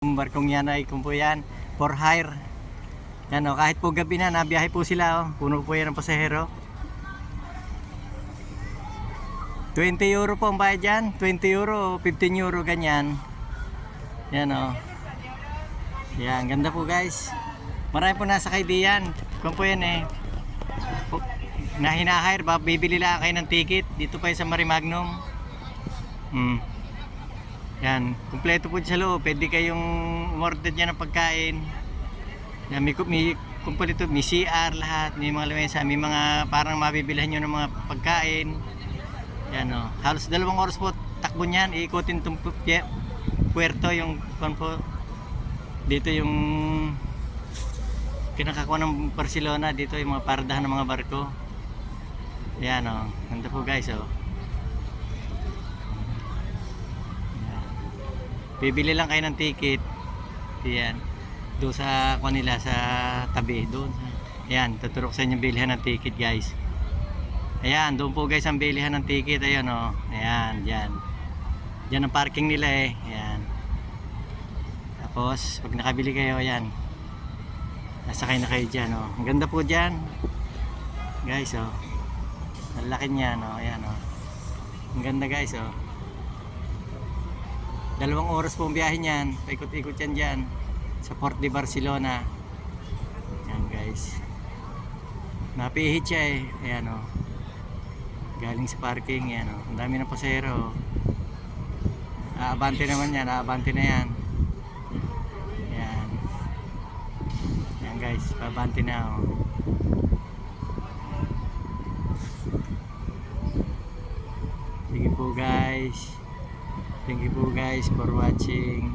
Yung barkong yan ay kung po yan, for hire. Yan o, kahit po gabi na, nabiyahe po sila o. Puno po yan ng pasahero. 20 euro po ang bayad dyan. 20 euro, 15 euro ganyan. Yan o. Yan, ganda po guys. Marami po nasa kay diyan. Kung po yan eh. Na hinahire, bibili lang kayo ng ticket. Dito pa sa Marimagnum. Yan, kumpleto po sa loob. Pwede kayong umorder dyan ng pagkain. Yan, may kumpleto, may CR lahat, may mga lamesa, may mga parang mabibilhan nyo ng mga pagkain. Yan o, halos 2 oras po takbo niyan, iikutin itong puerto, yung po. Dito yung kinakakuha ng Barcelona, dito yung mga paradahan ng mga barko. Yan o, ganda po guys o. Bibili lang kayo ng ticket. Yan. Doon sa kanila sa tabi doon. Ayan, tuturok sa inyo bilihan ng ticket, guys. Ayan, doon po guys ang bilihan ng ticket. Ayan oh. Ayan, diyan. Diyan ang parking nila eh. Ayan. Tapos pag nakabili kayo, ayan. Nasakay na kayo diyan oh. Ang ganda po diyan. Guys oh. Ang laki niya no. Ayan oh. Ang ganda guys oh. 2 oras po ang biyahe niyan. Paikot-ikot yan dyan sa Port de Barcelona. Yan guys. Napihit siya eh. Ayan o. Galing sa parking. Ayan o. Ang dami ng pasahero. Aabante naman yan. Aabante na yan. Ayan. Ayan guys. Paabante na o. Sige po guys. Thank you po guys for watching.